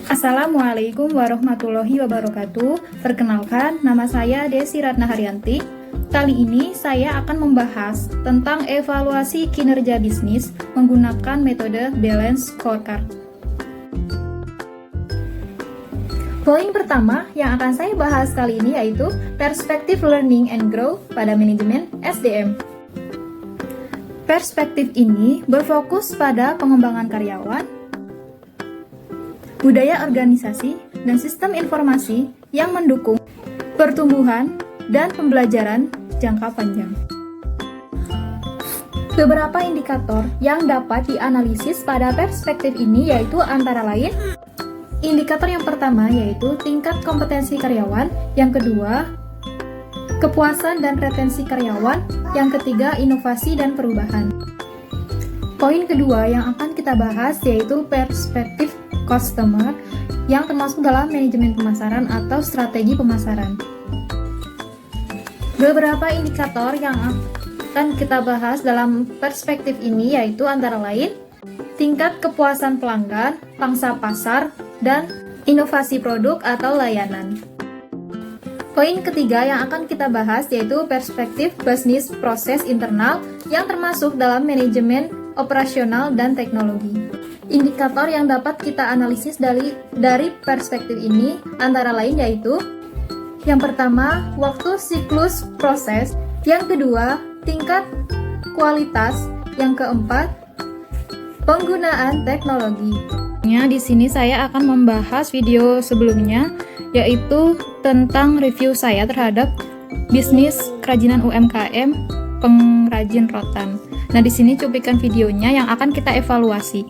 Assalamualaikum warahmatullahi wabarakatuh. Perkenalkan, nama saya Desi Ratna Haryanti. Kali ini saya akan membahas tentang evaluasi kinerja bisnis menggunakan metode Balanced Scorecard. Poin pertama yang akan saya bahas kali ini yaitu perspektif learning and grow pada manajemen SDM. Perspektif ini berfokus pada pengembangan karyawan, budaya organisasi, dan sistem informasi yang mendukung pertumbuhan dan pembelajaran jangka panjang. Beberapa indikator yang dapat dianalisis pada perspektif ini yaitu antara lain indikator yang pertama yaitu tingkat kompetensi karyawan, yang kedua kepuasan dan retensi karyawan, yang ketiga inovasi dan perubahan. Poin kedua yang akan kita bahas yaitu perspektif customer yang termasuk dalam manajemen pemasaran atau strategi pemasaran. Beberapa indikator yang akan kita bahas dalam perspektif ini yaitu antara lain tingkat kepuasan pelanggan, pangsa pasar, dan inovasi produk atau layanan. Poin ketiga yang akan kita bahas yaitu perspektif bisnis proses internal yang termasuk dalam manajemen operasional dan teknologi. Indikator yang dapat kita analisis dari perspektif ini antara lain yaitu yang pertama, waktu siklus proses, yang kedua, tingkat kualitas, yang keempat, penggunaan teknologi. Di sini saya akan membahas video sebelumnya yaitu tentang review saya terhadap bisnis kerajinan UMKM pengrajin rotan. Nah, di sini cuplikan videonya yang akan kita evaluasi.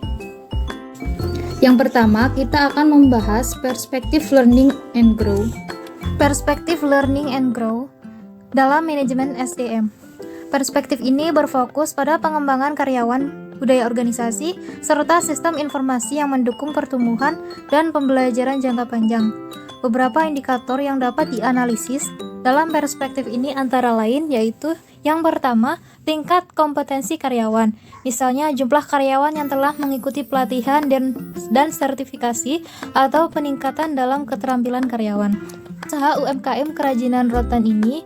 Yang pertama, kita akan membahas perspektif learning and grow. Perspektif learning and grow dalam manajemen SDM. Perspektif ini berfokus pada pengembangan karyawan, budaya organisasi, serta sistem informasi yang mendukung pertumbuhan dan pembelajaran jangka panjang. Beberapa indikator yang dapat dianalisis dalam perspektif ini antara lain yaitu yang pertama, tingkat kompetensi karyawan. Misalnya jumlah karyawan yang telah mengikuti pelatihan dan sertifikasi atau peningkatan dalam keterampilan karyawan. Usaha UMKM kerajinan rotan ini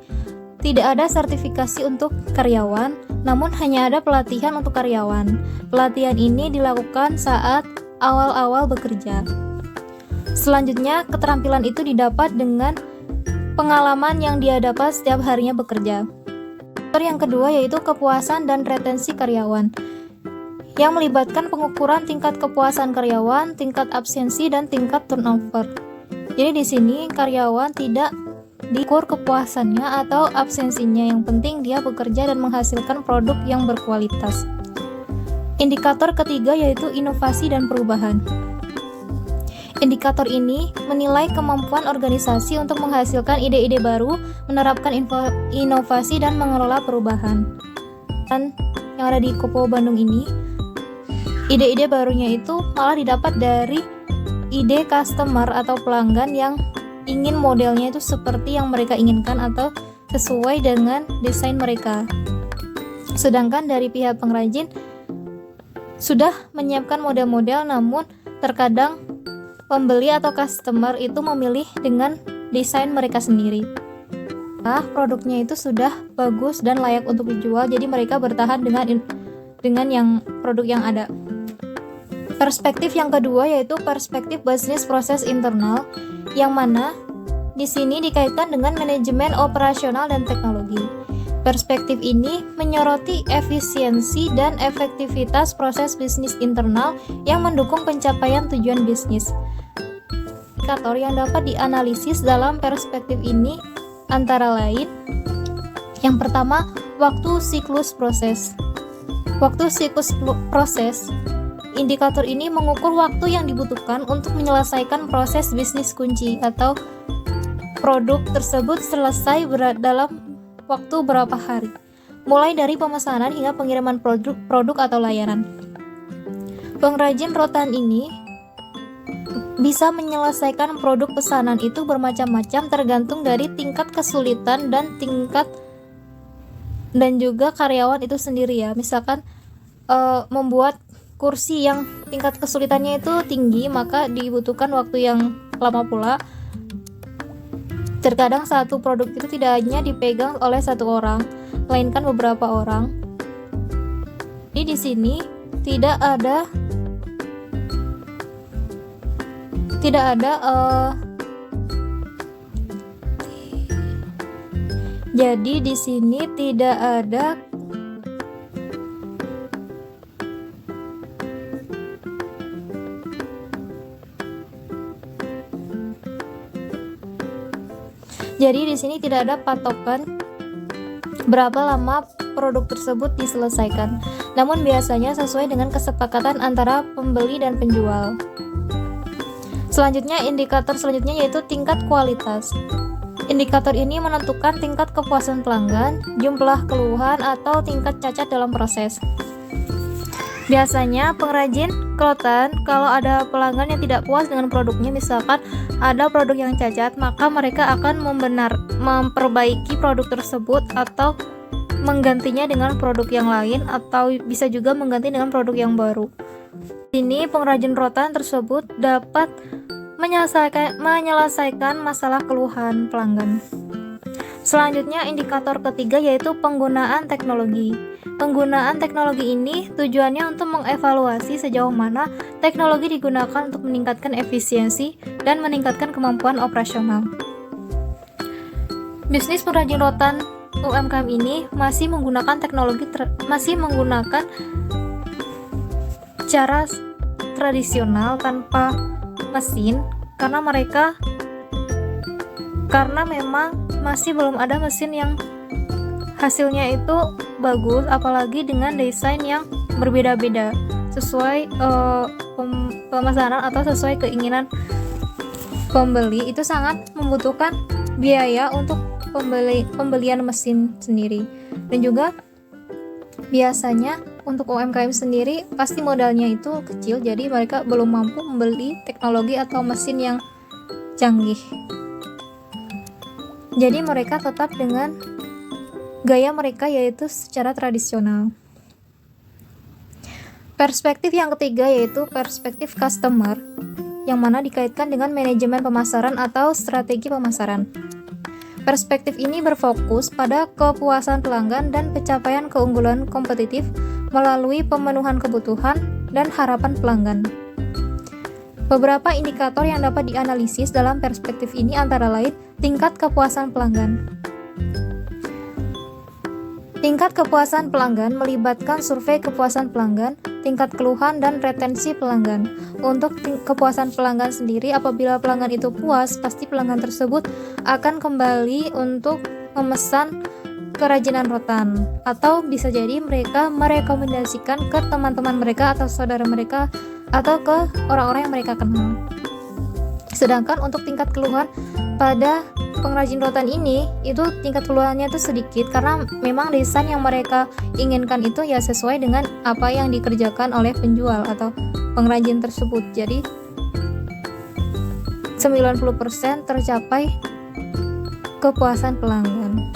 tidak ada sertifikasi untuk karyawan, namun hanya ada pelatihan untuk karyawan. Pelatihan ini dilakukan saat awal-awal bekerja. Selanjutnya, keterampilan itu didapat dengan pengalaman yang dia dapat setiap harinya bekerja. Yang kedua yaitu kepuasan dan retensi karyawan, yang melibatkan pengukuran tingkat kepuasan karyawan, tingkat absensi, dan tingkat turnover. Jadi di sini karyawan tidak diukur kepuasannya atau absensinya, yang penting dia bekerja dan menghasilkan produk yang berkualitas. Indikator ketiga yaitu inovasi dan perubahan. Indikator ini menilai kemampuan organisasi untuk menghasilkan ide-ide baru, menerapkan inovasi, dan mengelola perubahan. Dan yang ada di Kopo Bandung ini, ide-ide barunya itu malah didapat dari ide customer atau pelanggan yang ingin modelnya itu seperti yang mereka inginkan atau sesuai dengan desain mereka. Sedangkan dari pihak pengrajin sudah menyiapkan model-model, namun terkadang pembeli atau customer itu memilih dengan desain mereka sendiri. Nah, produknya itu sudah bagus dan layak untuk dijual, jadi mereka bertahan dengan yang produk yang ada. Perspektif yang kedua yaitu perspektif bisnis proses internal, yang mana di sini dikaitkan dengan manajemen operasional dan teknologi. Perspektif ini menyoroti efisiensi dan efektivitas proses bisnis internal yang mendukung pencapaian tujuan bisnis. Indikator yang dapat dianalisis dalam perspektif ini antara lain yang pertama, waktu siklus proses. Waktu siklus proses, indikator ini mengukur waktu yang dibutuhkan untuk menyelesaikan proses bisnis kunci atau produk tersebut selesai dalam waktu berapa hari, mulai dari pemesanan hingga pengiriman produk atau layanan. Pengrajin rotan ini bisa menyelesaikan produk pesanan itu bermacam-macam tergantung dari tingkat kesulitan dan juga karyawan itu sendiri ya. Misalkan membuat kursi yang tingkat kesulitannya itu tinggi, maka dibutuhkan waktu yang lama pula. Terkadang satu produk itu tidak hanya dipegang oleh satu orang, melainkan beberapa orang. Jadi di sini tidak ada jadi di sini tidak ada patokan berapa lama produk tersebut diselesaikan. Namun biasanya sesuai dengan kesepakatan antara pembeli dan penjual. Selanjutnya, indikator selanjutnya yaitu tingkat kualitas. Indikator ini menentukan tingkat kepuasan pelanggan, jumlah keluhan, atau tingkat cacat dalam proses. Biasanya pengrajin rotan kalau ada pelanggan yang tidak puas dengan produknya, misalkan ada produk yang cacat, maka mereka akan memperbaiki produk tersebut atau menggantinya dengan produk yang lain, atau bisa juga mengganti dengan produk yang baru. Ini pengrajin rotan tersebut dapat menyelesaikan masalah keluhan pelanggan. Selanjutnya, indikator ketiga yaitu penggunaan teknologi. Penggunaan teknologi ini tujuannya untuk mengevaluasi sejauh mana teknologi digunakan untuk meningkatkan efisiensi dan meningkatkan kemampuan operasional. Bisnis pengrajin rotan UMKM ini masih menggunakan cara tradisional tanpa mesin karena memang masih belum ada mesin yang hasilnya itu bagus, apalagi dengan desain yang berbeda-beda sesuai pemesanan atau sesuai keinginan pembeli. Itu sangat membutuhkan biaya untuk pembelian mesin sendiri, dan juga biasanya untuk UMKM sendiri pasti modalnya itu kecil, jadi mereka belum mampu membeli teknologi atau mesin yang canggih. Jadi mereka tetap dengan gaya mereka, yaitu secara tradisional. Perspektif yang ketiga yaitu perspektif customer, yang mana dikaitkan dengan manajemen pemasaran atau strategi pemasaran. Perspektif ini berfokus pada kepuasan pelanggan dan pencapaian keunggulan kompetitif melalui pemenuhan kebutuhan dan harapan pelanggan. Beberapa indikator yang dapat dianalisis dalam perspektif ini antara lain tingkat kepuasan pelanggan. Tingkat kepuasan pelanggan melibatkan survei kepuasan pelanggan, tingkat keluhan, dan retensi pelanggan. Untuk kepuasan pelanggan sendiri, apabila pelanggan itu puas, pasti pelanggan tersebut akan kembali untuk memesan kerajinan rotan, atau bisa jadi mereka merekomendasikan ke teman-teman mereka atau saudara mereka atau ke orang-orang yang mereka kenal. Sedangkan untuk tingkat keluhan pada pengrajin rotan ini, itu tingkat keluhannya itu sedikit karena memang desain yang mereka inginkan itu ya sesuai dengan apa yang dikerjakan oleh penjual atau pengrajin tersebut. Jadi 90% tercapai kepuasan pelanggan.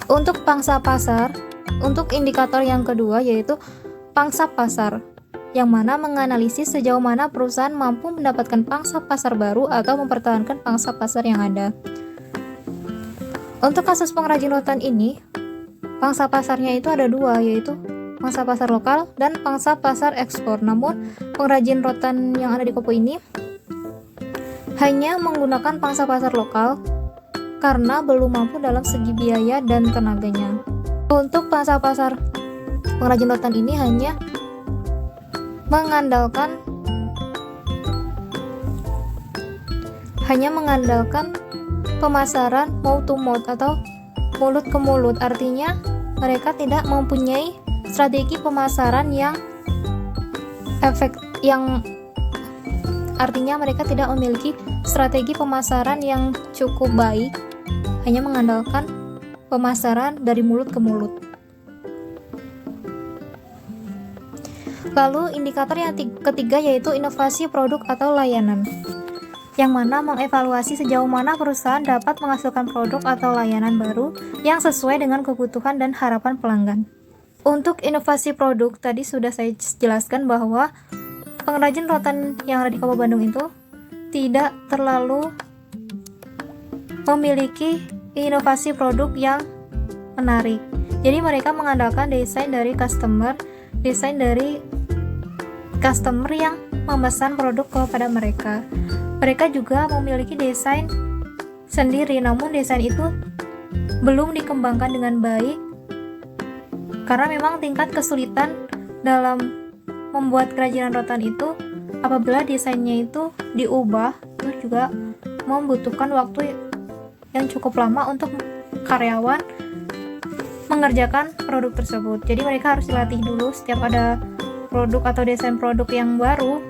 Untuk pangsa pasar, untuk indikator yang kedua yaitu pangsa pasar, yang mana menganalisis sejauh mana perusahaan mampu mendapatkan pangsa pasar baru atau mempertahankan pangsa pasar yang ada. Untuk kasus pengrajin rotan ini, pangsa pasarnya itu ada dua, yaitu pangsa pasar lokal dan pangsa pasar ekspor. Namun, pengrajin rotan yang ada di Kopo ini hanya menggunakan pangsa pasar lokal karena belum mampu dalam segi biaya dan tenaganya. Untuk pangsa pasar pengrajin rotan ini hanya mengandalkan pemasaran mouth to mouth atau mulut ke mulut. Artinya mereka tidak mempunyai strategi pemasaran artinya mereka tidak memiliki strategi pemasaran yang cukup baik, hanya mengandalkan pemasaran dari mulut ke mulut. Lalu indikator yang ketiga yaitu inovasi produk atau layanan, yang mana mengevaluasi sejauh mana perusahaan dapat menghasilkan produk atau layanan baru yang sesuai dengan kebutuhan dan harapan pelanggan. Untuk inovasi produk, tadi sudah saya jelaskan bahwa pengrajin rotan yang ada di Kota Bandung itu tidak terlalu memiliki inovasi produk yang menarik. Jadi mereka mengandalkan desain dari customer yang memesan produk kepada mereka. Mereka juga memiliki desain sendiri, namun desain itu belum dikembangkan dengan baik karena memang tingkat kesulitan dalam membuat kerajinan rotan itu apabila desainnya itu diubah itu juga membutuhkan waktu yang cukup lama untuk karyawan mengerjakan produk tersebut. Jadi mereka harus dilatih dulu. Setiap ada produk atau desain produk yang baru,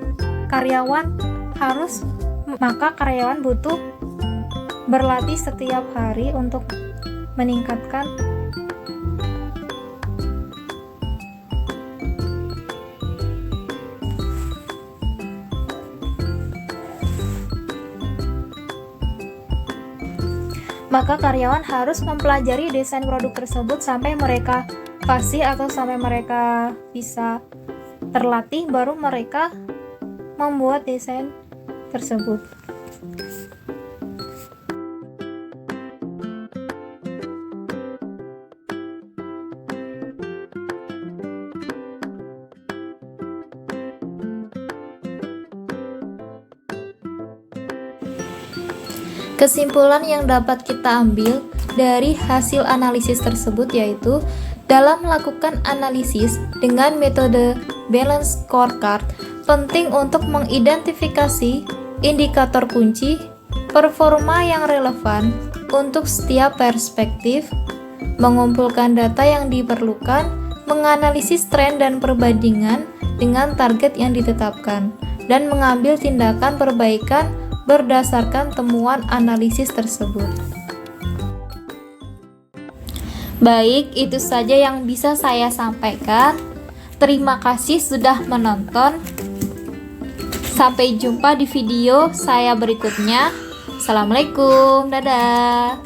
maka karyawan butuh berlatih setiap hari untuk meningkatkan mempelajari desain produk tersebut sampai mereka fasih atau sampai mereka bisa terlatih, baru mereka membuat desain tersebut. Kesimpulan yang dapat kita ambil dari hasil analisis tersebut yaitu dalam melakukan analisis dengan metode Balance Scorecard, penting untuk mengidentifikasi indikator kunci, performa yang relevan untuk setiap perspektif, mengumpulkan data yang diperlukan, menganalisis tren dan perbandingan dengan target yang ditetapkan, dan mengambil tindakan perbaikan berdasarkan temuan analisis tersebut. Baik, itu saja yang bisa saya sampaikan. Terima kasih sudah menonton. Sampai jumpa di video saya berikutnya. Assalamualaikum, dadah.